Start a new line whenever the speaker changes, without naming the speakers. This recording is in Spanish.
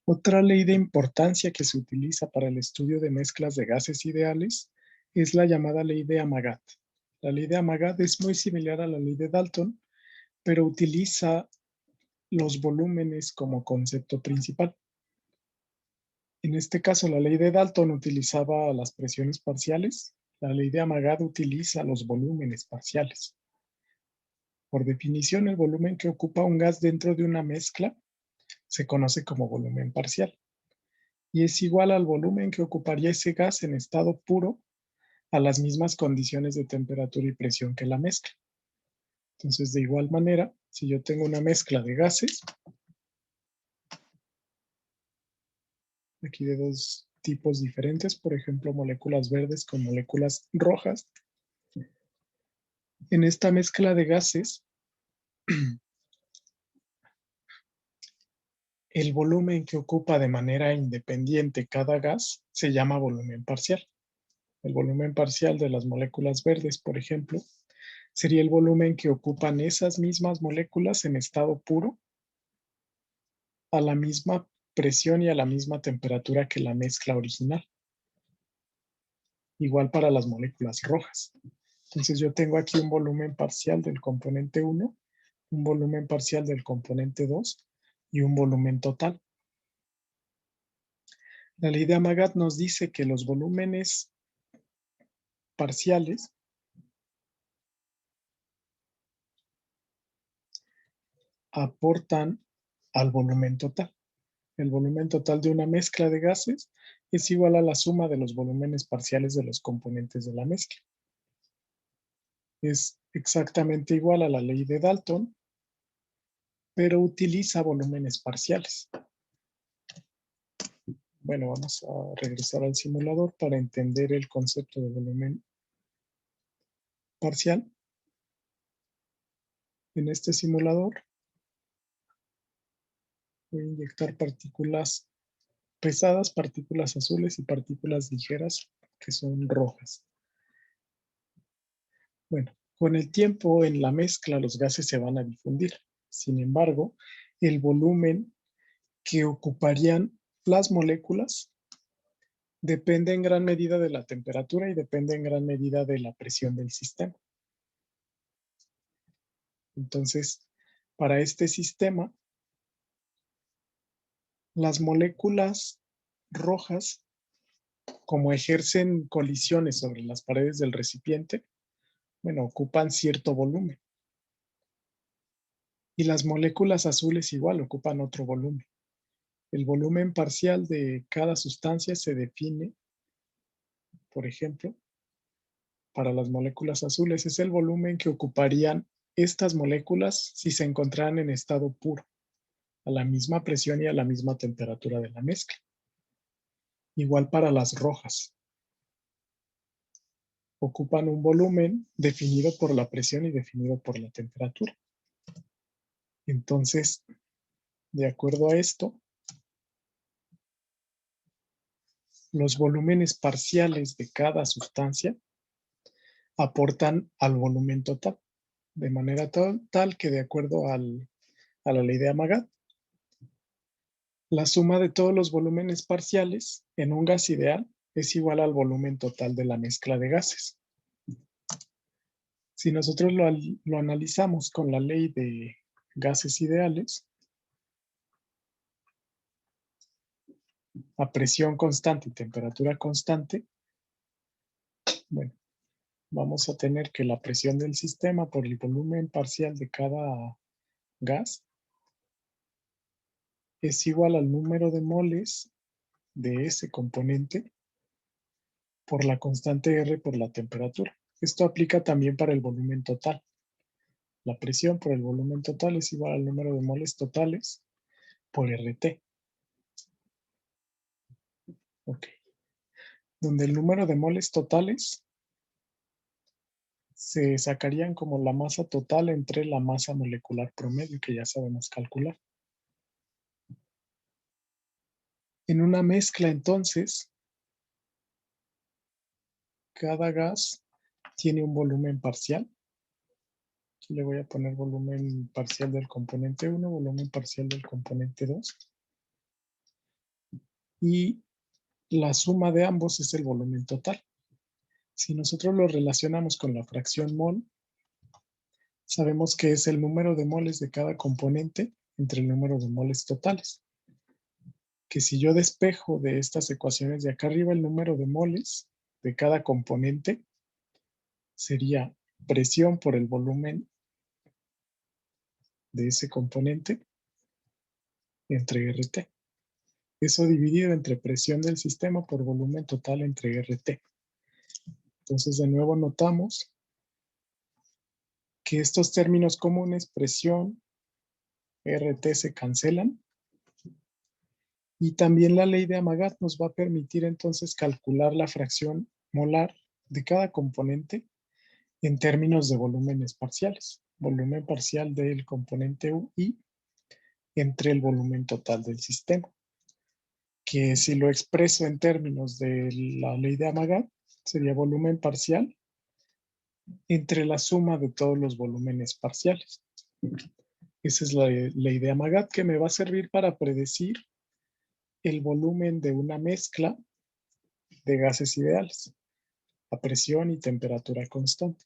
Otra ley de importancia que se utiliza para el estudio de mezclas de gases ideales es la llamada ley de Amagat. La ley de Amagat es muy similar a la ley de Dalton, pero utiliza los volúmenes como concepto principal. En este caso, la ley de Dalton utilizaba las presiones parciales. La ley de Amagat utiliza los volúmenes parciales. Por definición, el volumen que ocupa un gas dentro de una mezcla se conoce como volumen parcial y es igual al volumen que ocuparía ese gas en estado puro a las mismas condiciones de temperatura y presión que la mezcla. Entonces, de igual manera, si yo tengo una mezcla de gases, aquí de dos tipos diferentes, por ejemplo, moléculas verdes con moléculas rojas, en esta mezcla de gases, el volumen que ocupa de manera independiente cada gas se llama volumen parcial. El volumen parcial de las moléculas verdes, por ejemplo, sería el volumen que ocupan esas mismas moléculas en estado puro a la misma presión y a la misma temperatura que la mezcla original. Igual para las moléculas rojas. Entonces yo tengo aquí un volumen parcial del componente 1, un volumen parcial del componente 2 y un volumen total. La ley de Amagat nos dice que los volúmenes parciales aportan al volumen total. El volumen total de una mezcla de gases es igual a la suma de los volúmenes parciales de los componentes de la mezcla. Es exactamente igual a la ley de Dalton, pero utiliza volúmenes parciales. Bueno, vamos a regresar al simulador para entender el concepto de volumen parcial. En este simulador voy a inyectar partículas pesadas, partículas azules y partículas ligeras que son rojas. Bueno, con el tiempo en la mezcla los gases se van a difundir. Sin embargo, el volumen que ocuparían las moléculas depende en gran medida de la temperatura y depende en gran medida de la presión del sistema. Entonces, para este sistema, las moléculas rojas, como ejercen colisiones sobre las paredes del recipiente, bueno, ocupan cierto volumen. Y las moléculas azules igual ocupan otro volumen. El volumen parcial de cada sustancia se define, por ejemplo, para las moléculas azules, es el volumen que ocuparían estas moléculas si se encontraran en estado puro, a la misma presión y a la misma temperatura de la mezcla. Igual para las rojas. Ocupan un volumen definido por la presión y definido por la temperatura. Entonces, de acuerdo a esto, los volúmenes parciales de cada sustancia aportan al volumen total, de manera tal que de acuerdo a la ley de Amagat, la suma de todos los volúmenes parciales en un gas ideal es igual al volumen total de la mezcla de gases. Si nosotros lo analizamos con la ley de gases ideales, a presión constante y temperatura constante, bueno, vamos a tener que la presión del sistema por el volumen parcial de cada gas es igual al número de moles de ese componente por la constante R por la temperatura. Esto aplica también para el volumen total. La presión por el volumen total es igual al número de moles totales por RT. Ok. Donde el número de moles totales se sacarían como la masa total entre la masa molecular promedio, que ya sabemos calcular. En una mezcla, entonces, cada gas tiene un volumen parcial. Aquí le voy a poner volumen parcial del componente 1, volumen parcial del componente 2. y la suma de ambos es el volumen total. Si nosotros lo relacionamos con la fracción mol, sabemos que es el número de moles de cada componente entre el número de moles totales. Que si yo despejo de estas ecuaciones de acá arriba el número de moles de cada componente, sería presión por el volumen de ese componente entre RT. Eso dividido entre presión del sistema por volumen total entre RT. Entonces, de nuevo notamos que estos términos comunes, presión, RT, se cancelan. Y también la ley de Amagat nos va a permitir entonces calcular la fracción molar de cada componente en términos de volúmenes parciales. Volumen parcial del componente UI entre el volumen total del sistema. Que si lo expreso en términos de la ley de Amagat, sería volumen parcial entre la suma de todos los volúmenes parciales. Esa es la ley de Amagat, que me va a servir para predecir el volumen de una mezcla de gases ideales a presión y temperatura constante.